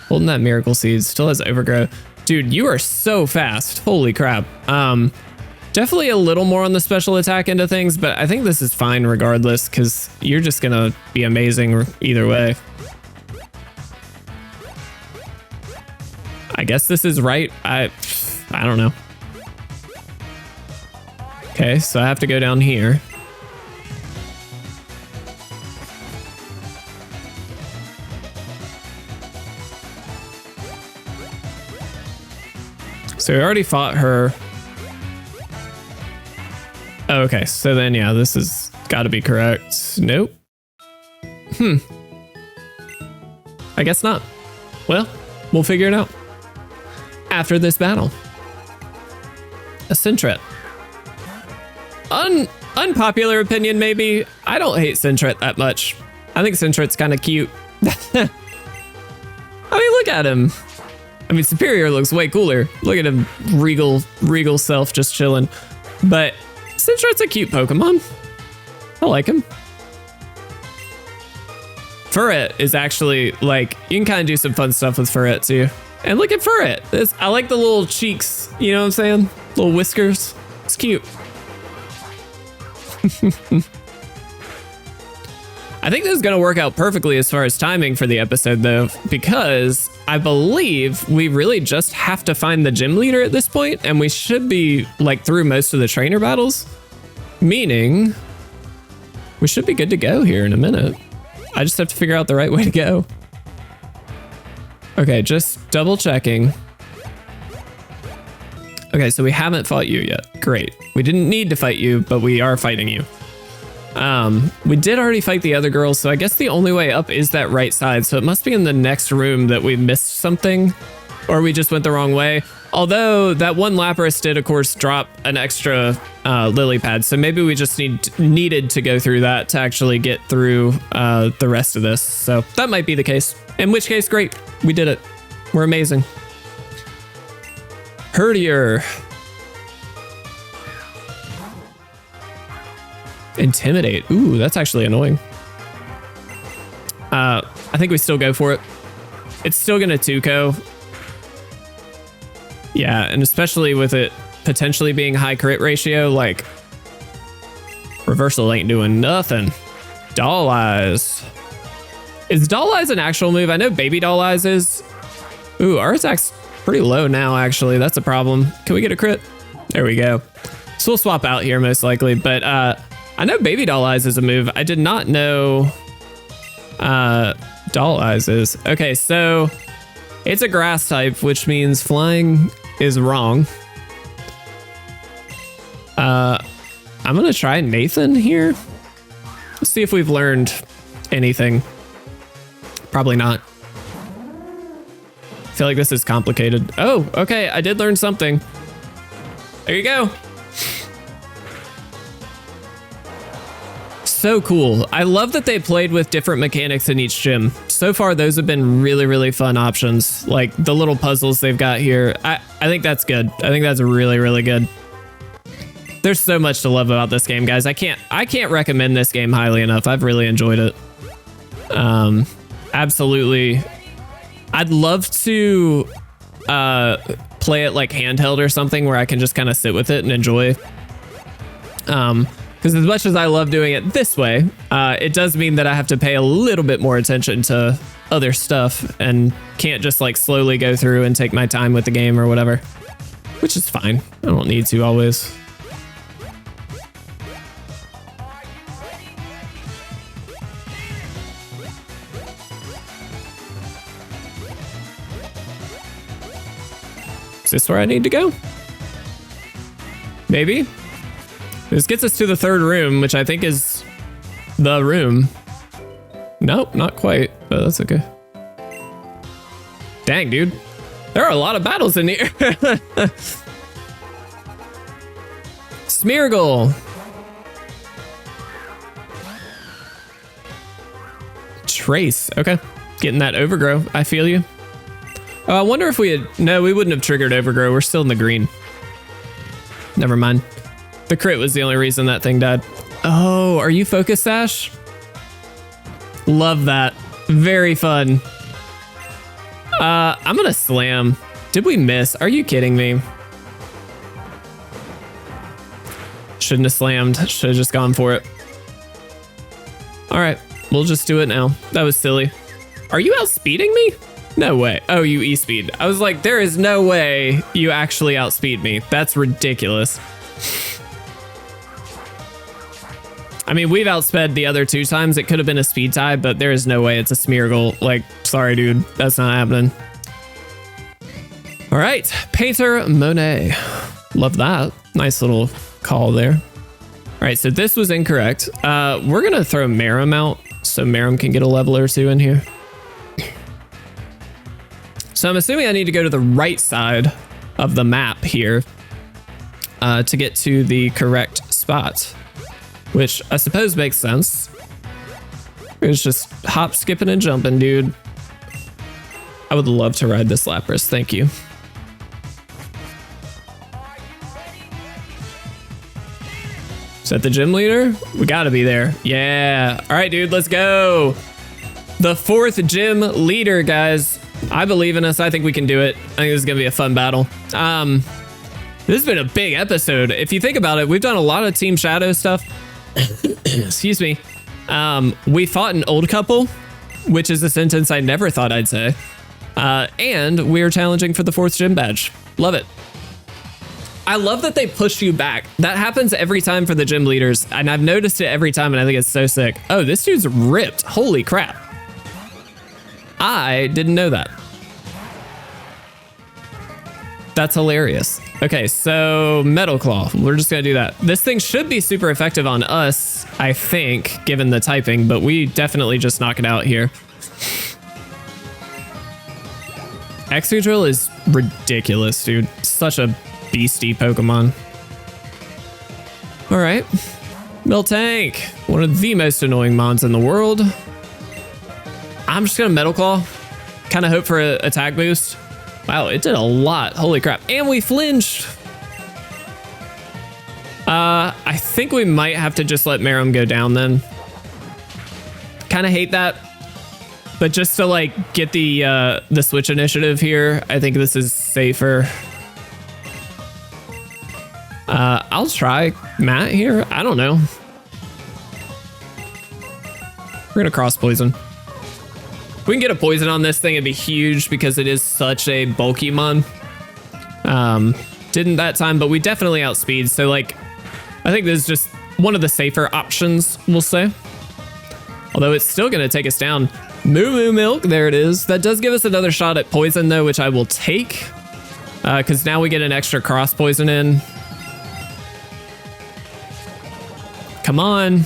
Holding that Miracle Seed, still has Overgrow. Dude, you are so fast. Holy crap. Definitely a little more on the special attack end of things, but I think this is fine regardless, because you're just gonna be amazing either way. I guess this is right. I don't know. Okay, so I have to go down here. So we already fought her. Oh, okay, so then yeah, this has got to be correct. Nope. I guess not. Well, we'll figure it out after this battle. A Sentret. Unpopular opinion, maybe. I don't hate Sentret that much. I think Sentret's kind of cute. I mean, look at him. I mean, Superior looks way cooler. Look at him, regal self just chilling. But Sentret's a cute Pokemon. I like him. Furret is actually, like, you can kind of do some fun stuff with Furret too. And look at Furret. I like the little cheeks, you know what I'm saying? Little whiskers. It's cute. I think this is going to work out perfectly as far as timing for the episode, though, because I believe we really just have to find the gym leader at this point, and we should be like through most of the trainer battles, meaning we should be good to go here in a minute. I just have to figure out the right way to go. Okay, just double checking. Okay, so we haven't fought you yet. Great. We didn't need to fight you, but we are fighting you. We did already fight the other girls, so I guess the only way up is that right side. So it must be in the next room that we missed something, or we just went the wrong way. Although that one Lapras did, of course, drop an extra lily pad, so maybe we just needed to go through that to actually get through the rest of this. So that might be the case. In which case, great, we did it. We're amazing. Herdier. Intimidate. Ooh, that's actually annoying. I think we still go for it. It's still gonna 2-ko. Yeah, and especially with it potentially being high crit ratio, like reversal ain't doing nothing. Doll eyes. Is doll eyes an actual move? I know baby doll eyes is. Ooh, our attack's pretty low now, actually. That's a problem. Can we get a crit? There we go. So we'll swap out here most likely, but I know baby doll eyes is a move. I did not know doll eyes is. Okay, so it's a grass type, which means flying is wrong. I'm gonna try Nathan here. Let's see if we've learned anything. Probably not. I feel like this is complicated. Oh, okay, I did learn something. There you go. So cool. I love that they played with different mechanics in each gym. So far, those have been really, really fun options. Like the little puzzles they've got here. I think that's good. I think that's really, really good. There's so much to love about this game, guys. I can't recommend this game highly enough. I've really enjoyed it. Absolutely. I'd love to play it like handheld or something where I can just kind of sit with it and enjoy. Because as much as I love doing it this way, it does mean that I have to pay a little bit more attention to other stuff and can't just like slowly go through and take my time with the game or whatever, which is fine. I don't need to always. Is this where I need to go? Maybe. This gets us to the third room, which I think is the room. Nope, not quite, but that's okay. Dang, dude. There are a lot of battles in here. Smeargle. Trace. Okay. Getting that overgrow. I feel you. Oh, I wonder if we had... No, we wouldn't have triggered overgrow. We're still in the green. Never mind. The crit was the only reason that thing died. Oh, are you focus sash? Love that. Very fun. I'm gonna slam. Did we miss? Are you kidding me? Shouldn't have slammed. Should have just gone for it. All right, we'll just do it now. That was silly. Are you outspeeding me? No way. Oh, you e-speed. I was like, there is no way you actually outspeed me. That's ridiculous. I mean, we've outsped the other 2 times. It could have been a speed tie, but there is no way it's a Smeargle. Like, sorry, dude. That's not happening. All right. Painter Monet. Love that. Nice little call there. All right, so this was incorrect. We're going to throw Marum out so Marum can get a level or 2 in here. So I'm assuming I need to go to the right side of the map here to get to the correct spot, which I suppose makes sense. It's just hop, skipping, and jumping, dude. I would love to ride this Lapras. Thank you. Is that the gym leader? We gotta be there. Yeah. All right, dude, let's go. The 4th gym leader, guys. I believe in us. I think we can do it. I think this is gonna be a fun battle. This has been a big episode. If you think about it, we've done a lot of Team Shadow stuff. Excuse me. We fought an old couple, which is a sentence I never thought I'd say. And we're challenging for the 4th gym badge. Love it. I love that they push you back. That happens every time for the gym leaders, and I've noticed it every time, and I think it's so sick. Oh, this dude's ripped. Holy crap. I didn't know that. That's hilarious. Okay, so Metal Claw. We're just gonna do that. This thing should be super effective on us, I think, given the typing, but we definitely just knock it out here. Excadrill is ridiculous, dude. Such a beastie Pokemon. All right. Miltank, one of the most annoying mons in the world. I'm just gonna Metal Claw. Kind of hope for an attack boost. Wow, it did a lot. Holy crap. And we flinched. I think think we might have to just let Merum go down then. Kind of hate that. But just to like get the switch initiative here, I think this is safer. I'll try Matt here. I don't know. We're gonna cross poison. If we can get a poison on this thing, it'd be huge because it is such a bulky mon. Didn't that time, but we definitely outspeed. So like, I think this is just one of the safer options, we'll say. Although it's still gonna take us down. Moo Moo Milk, there it is. That does give us another shot at poison though, which I will take. Because now we get an extra cross poison in. Come on.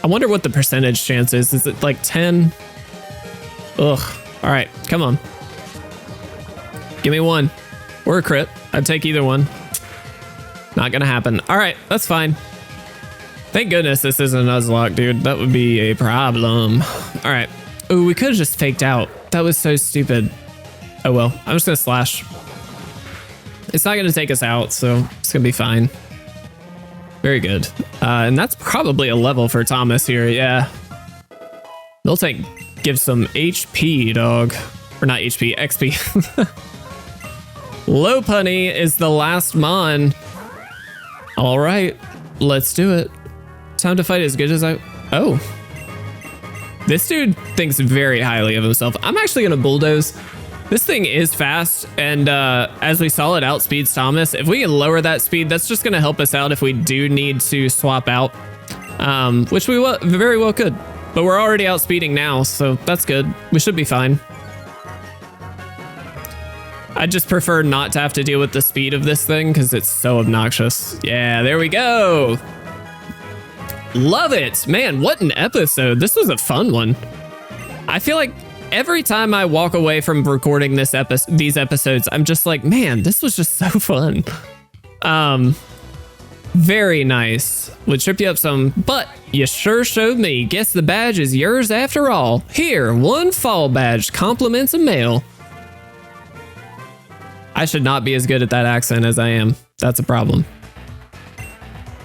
I wonder what the percentage chance is. Is it like 10? Ugh. All right, come on. Give me one. Or a crit. I'd take either one. Not gonna happen. All right, that's fine. Thank goodness this isn't Nuzlocke, dude. That would be a problem. All right. Ooh, we could have just faked out. That was so stupid. Oh well, I'm just gonna slash. It's not gonna take us out, so it's gonna be fine. Very good. And that's probably a level for Thomas here, yeah. Miltank gives some HP, dog. Or not HP, XP. Lopunny is the last mon. All right, let's do it. Time to fight as good as I... Oh. This dude thinks very highly of himself. I'm actually gonna bulldoze. This thing is fast, and as we saw, it outspeeds Thomas. If we can lower that speed, that's just gonna help us out if we do need to swap out, which we very well could. But we're already outspeeding now, so that's good. We should be fine. I just prefer not to have to deal with the speed of this thing because it's so obnoxious. Yeah, there we go. Love it. Man, what an episode. This was a fun one. I feel like every time I walk away from recording these episodes, I'm just like, man, this was just so fun. Very nice. Would trip you up some, but you sure showed me. Guess the badge is yours after all. Here, one fall badge compliments a male. I should not be as good at that accent as I am. That's a problem.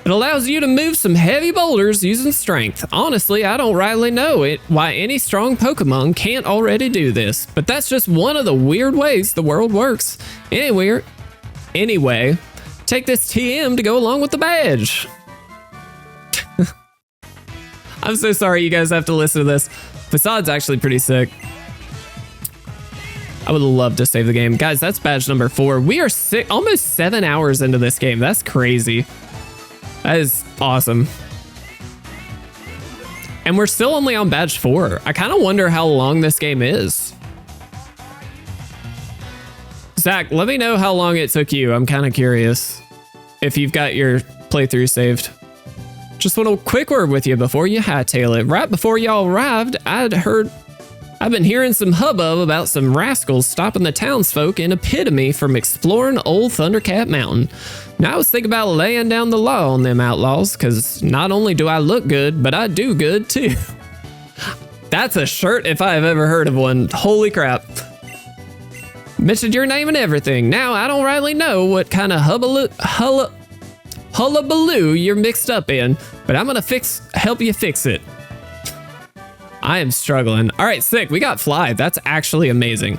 It allows you to move some heavy boulders using strength. Honestly, I don't rightly know why any strong Pokemon can't already do this, but that's just one of the weird ways the world works. Anyway, take this TM to go along with the badge. I'm so sorry you guys have to listen to this. Facade's actually pretty sick. I would love to save the game. Guys, that's badge number 4. We are almost 7 hours into this game. That's crazy. That is awesome. And we're still only on badge 4. I kind of wonder how long this game is. Zach, let me know how long it took you. I'm kind of curious if you've got your playthrough saved. Just want a quick word with you before you hightail it. Right before y'all arrived, I've been hearing some hubbub about some rascals stopping the townsfolk in Epitome from exploring Old Thundercat Mountain. Now I was thinking about laying down the law on them outlaws, because not only do I look good, but I do good too. That's a shirt if I've ever heard of one. Holy crap. Mentioned your name and everything. Now I don't rightly know what kind of hullabaloo you're mixed up in, but I'm gonna help you fix it. I am struggling. All right, sick. We got Fly. That's actually amazing.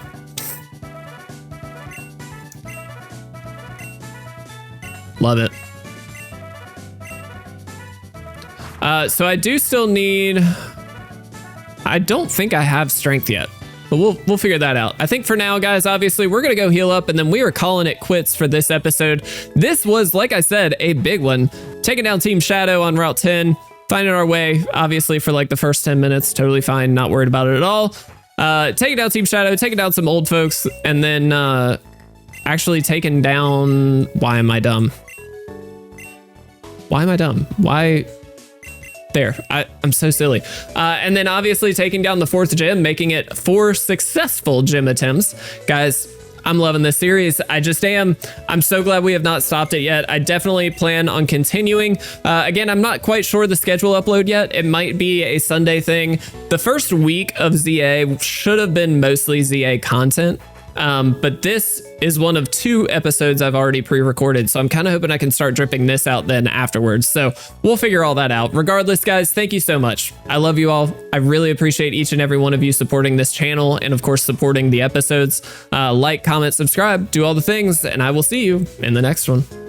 Love it. So I do still need... I don't think I have strength yet, but we'll figure that out. I think for now, guys, obviously, we're going to go heal up, and then we are calling it quits for this episode. This was, like I said, a big one. Taking down Team Shadow on Route 10. Finding our way, obviously, for like the first 10 minutes. Totally fine. Not worried about it at all. Taking down Team Shadow, taking down some old folks, and then actually taking down... Why am I dumb? Why am I dumb? Why? There. I'm so silly. And then obviously taking down the 4th gym, making it 4 successful gym attempts. Guys, I'm loving this series. I just am. I'm so glad we have not stopped it yet. I definitely plan on continuing. Again, I'm not quite sure the schedule upload yet. It might be a Sunday thing. The first week of ZA should have been mostly ZA content. But this is one of 2 episodes I've already pre-recorded, so I'm kind of hoping I can start dripping this out then afterwards. So we'll figure all that out. Regardless, guys, thank you so much. I love you all. I really appreciate each and every one of you supporting this channel and, of course, supporting the episodes. Like, comment, subscribe, do all the things, and I will see you in the next one.